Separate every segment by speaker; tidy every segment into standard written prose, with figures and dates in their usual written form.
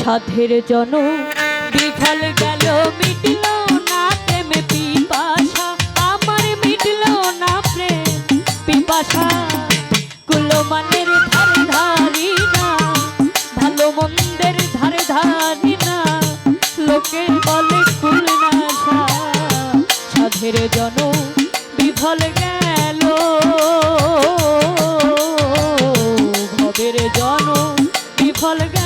Speaker 1: সাধের জন বিফল গেল মিটল না প্রেম পিপাসা আমার মিটল না প্রেম পিপাসা কুলমানের ধারে ধারি না ভালো মন্দের ধারে ধারি না লোকে বলে কুলনাশা সাধের জন বিফল গেল ভবের জন বিফল গেল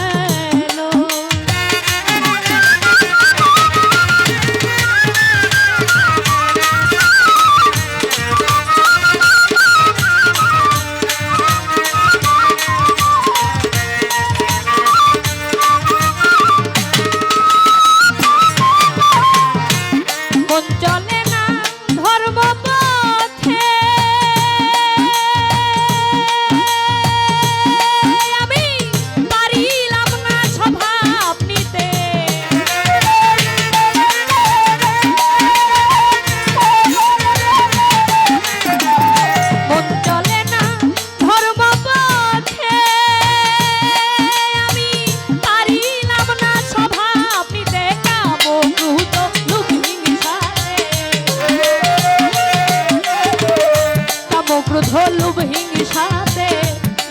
Speaker 1: লোভ হিংসাতে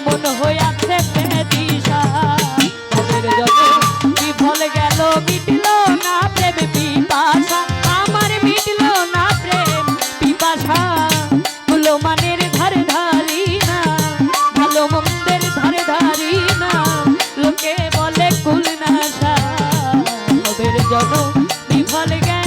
Speaker 1: মন হইয়াছে দিশা ভবের জন বিফল গেল মিটল না প্রেম পিপাসা আমার মিটল না প্রেম পিপাসা কুলমানের ধারে ধারি না ভালো মন্দের ধারে ধারি না লোকে বলে কুলনাশা ভবের জন বিফল গেল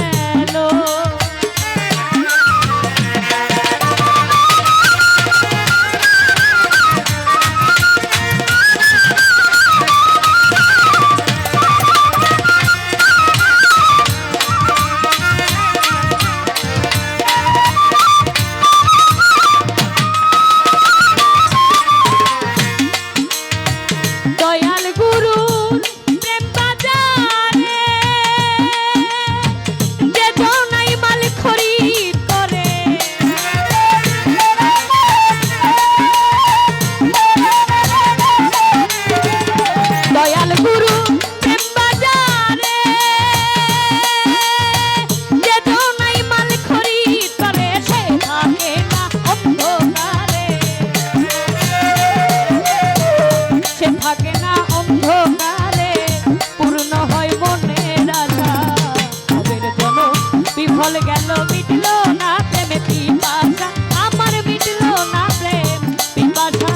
Speaker 1: বিফল গেল মিটল না প্রেম পিপাসা আমার মিটল না প্রেম পিপাসা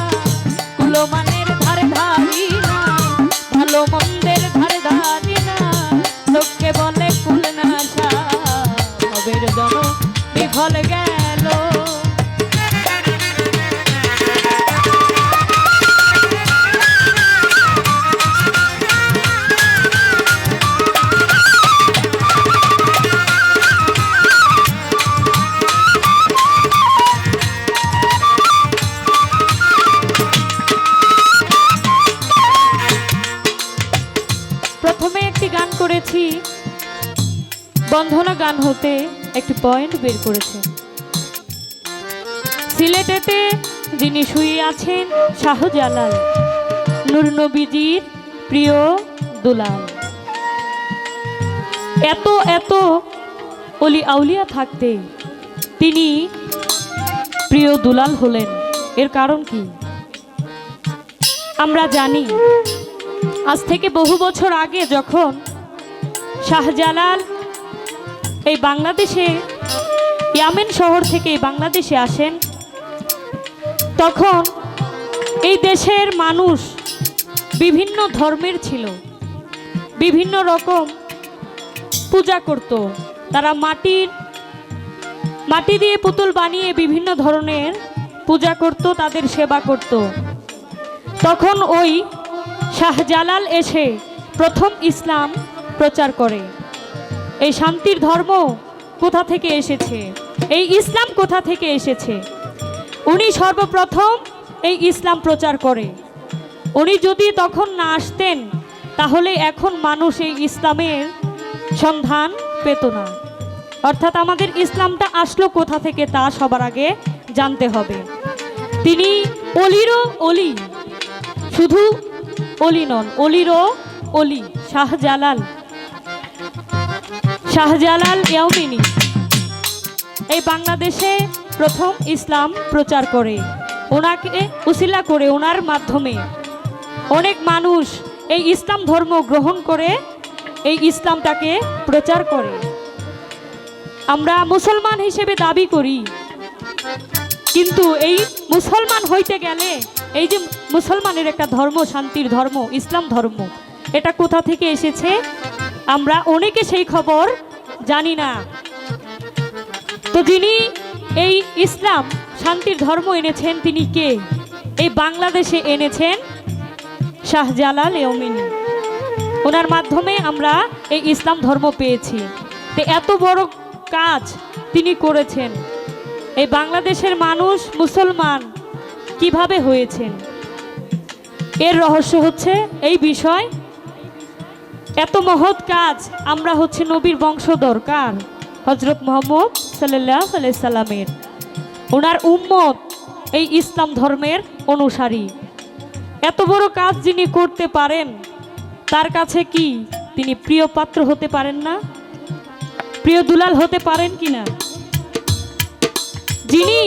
Speaker 1: কুলমানের ধারে ধারি না ভালো মন্দের ধারে ধারি না লোককে বলে কুলনাশা ভবের জন বিফল গেল করেছি বন্ধনা গান হতে একটি পয়েন্ট বের করেছে সিলেটেতে যিনি শুয়ে আছেন শাহজালাল নূর নবীজির প্রিয় দুলাল এত এত অলি আউলিয়া থাকতে তিনি প্রিয় দুলাল হলেন এর কারণ কি আমরা জানি আজ থেকে বহু বছর আগে যখন শাহজালাল এই বাংলাদেশে ইয়ামেন শহর থেকে বাংলাদেশে আসেন তখন এই দেশের মানুষ বিভিন্ন ধর্মের ছিল বিভিন্ন রকম পূজা করত তারা মাটি দিয়ে পুতুল বানিয়ে বিভিন্ন ধরনের পূজা করত তাদের সেবা করত তখন ওই শাহজালাল এসে প্রথম ইসলাম প্রচার করে এই শান্তির ধর্ম কোথা থেকে এসেছে এই ইসলাম কোথা থেকে এসেছে উনি সর্বপ্রথম এই ইসলাম প্রচার করে উনি যদি তখন না আসতেন তাহলে এখন মানুষ এই ইসলামের সন্ধান পেত না অর্থাৎ আমাদের ইসলামটা আসলো কোথা থেকে তা সবার আগে জানতে হবে তিনি অলিরও অলি শুধু অলি নন অলিরও অলি শাহজালাল ইয়ামিনী এই বাংলাদেশে প্রথম ইসলাম প্রচার করে। ওনাকে উসিলা করে, ওনার মাধ্যমে অনেক মানুষ এই ইসলাম ধর্ম গ্রহণ করে এই ইসলামটাকে প্রচার করে। আমরা মুসলমান হিসেবে দাবি করি, কিন্তু এই মুসলমান হইতে গেলে এই যে মুসলমানের একটা ধর্ম, শান্তির ধর্ম, ইসলাম ধর্ম, এটা কোথা থেকে এসেছে আমরা অনেকে সেই খবর জানি না। তো যিনি এই ইসলাম শান্তির ধর্ম এনেছেন তিনি কে? এই বাংলাদেশে এনেছেন শাহজালাল ইয়ামিনী। ওনার মাধ্যমে আমরা এই ইসলাম ধর্ম পেয়েছি। তো এত বড় কাজ তিনি করেছেন। এই বাংলাদেশের মানুষ মুসলমান কিভাবে হয়েছেন, এর রহস্য হচ্ছে এই বিষয়। এত মহৎ কাজ, আমরা হচ্ছে নবীর বংশধর, কার? হযরত মুহাম্মদ সাল্লাল্লাহু আলাইহি সাল্লামের। ওনার উম্মত, এই ইসলাম ধর্মের অনুসারী। এত বড় কাজ যিনি করতে পারেন, তার কাছে কি তিনি প্রিয় পাত্র হতে পারেন না? প্রিয় দুলাল হতে পারেন কি না? যিনি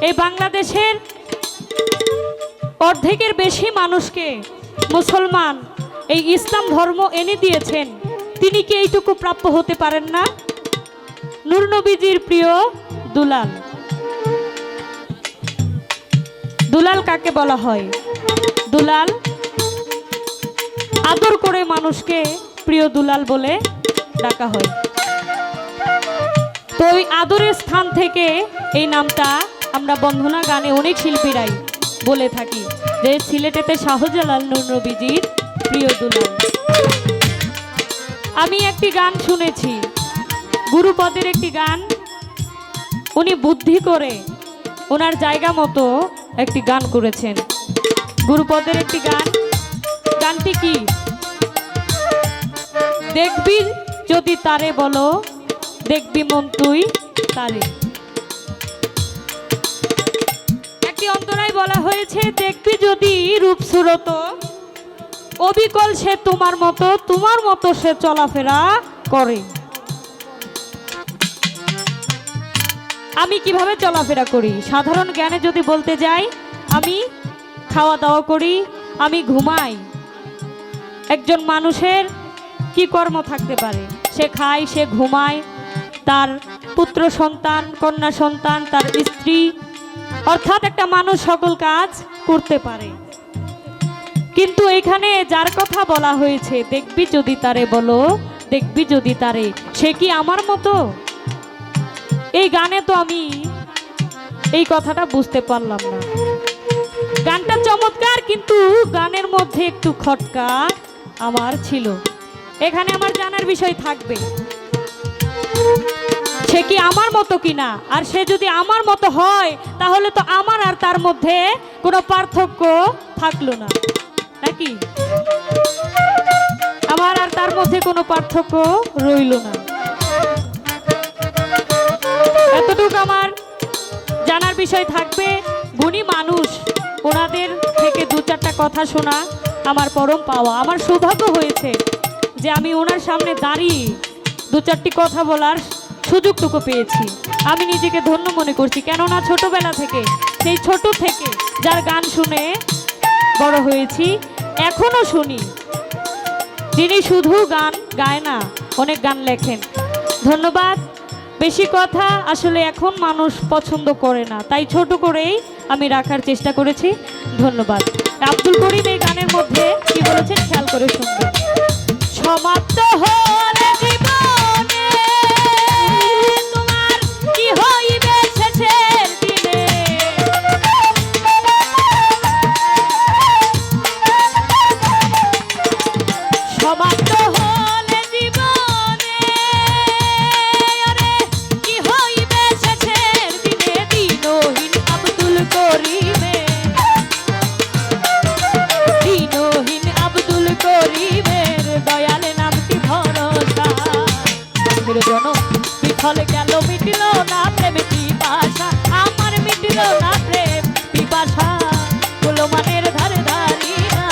Speaker 1: এই বাংলাদেশের অর্ধেকের বেশি মানুষকে মুসলমান, এই ইসলাম ধর্ম এনে দিয়েছেন, তিনি কি এইটুকু প্রাপ্য হতে পারেন না? নূর নবীজির প্রিয় দুলাল। দুলাল কাকে বলা হয়? দুলাল আদর করে মানুষকে প্রিয় দুলাল বলে ডাকা হয়। তো ওই আদরের স্থান থেকে এই নামটা আমরা বন্দনা গানে অনেক শিল্পীরাই বলে থাকি যে সিলেটেতে শাহজালাল নূর নবীজির প্রিয় দুলাল। আমি একটি গান শুনেছি, গুরুপদের একটি গান, উনি বুদ্ধি করে ওনার জায়গা মতো একটি গান করেছেন। গুরুপদের একটি গান, গানটি কি? দেখবি যদি তারে বলো, দেখবি মন তুই তারে। একটি অন্তরায় বলা হয়েছে, দেখবি যদি রূপ সুরত, অবিকল সে তোমার মতো সে চলাফেরা করে। আমি কিভাবে চলাফেরা করি? সাধারণ জ্ঞানে যদি বলতে যাই, আমি খাওয়া দাওয়া করি, আমি ঘুমাই। একজন মানুষের কি কর্ম থাকতে পারে? সে খায়, সে ঘুমায়, তার পুত্র সন্তান, কন্যা সন্তান, তার স্ত্রী, অর্থাৎ একটা মানুষ সকল কাজ করতে পারে। কিন্তু এখানে যার কথা বলা হয়েছে, দেখবি যদি তারে বলো, দেখবি যদি তারে, সে কি আমার মতো? এই গানে তো আমি এই কথাটা বুঝতে পারলাম না। গানটা চমৎকার, কিন্তু গানের মধ্যে একটু খটকা আমার ছিল। এখানে আমার জানার বিষয় থাকবে, সে কি আমার মতো কিনা। আর সে যদি আমার মতো হয়, তাহলে তো আমার আর তার মধ্যে কোনো পার্থক্য থাকলো না, নাকি? আমার আর তার মধ্যে কোনো পার্থক্য রইল না। এতটুকু আমার জানার বিষয় থাকবে। গুণী মানুষ, ওনাদের থেকে দু চারটা কথা শোনা আমার পরম পাওয়া। আমার সৌভাগ্য হয়েছে যে আমি ওনার সামনে দাঁড়িয়ে দু চারটি কথা বলার সুযোগটুকু পেয়েছি। আমি নিজেকে ধন্য মনে করছি, কেননা ছোটবেলা থেকে, সেই ছোট থেকে যার গান শুনে বড় হয়েছি, এখনো শুনি। তিনি শুধু গান গায় না, অনেক গান লেখেন। ধন্যবাদ। বেশি কথা আসলে এখন মানুষ পছন্দ করে না, তাই ছোট করেই আমি রাখার চেষ্টা করেছি। ধন্যবাদ। আব্দুল করিম এই গানের মধ্যে কি বলেছেন খেয়াল করে শুনবেন। সমাপ্ত হলে জীবনে তোমার কি হইবে শেষের দিনে, সমাপ্ত হলে জীবনে কি হইবে শেষের দিনে, দিনহীন আব্দুল করিমে, দিনহীন আব্দুল করিমের দয়াল নামটি ভরসা। জনম বিফল গেল, মিটল না প্রেম পিপাসা, আমার মিটল না প্রেম পিপাসা। ভালো মানের ধারে ধারি না,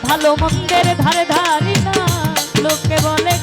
Speaker 1: ভালো মন্দের ধারে ধারি না। লোকে বলে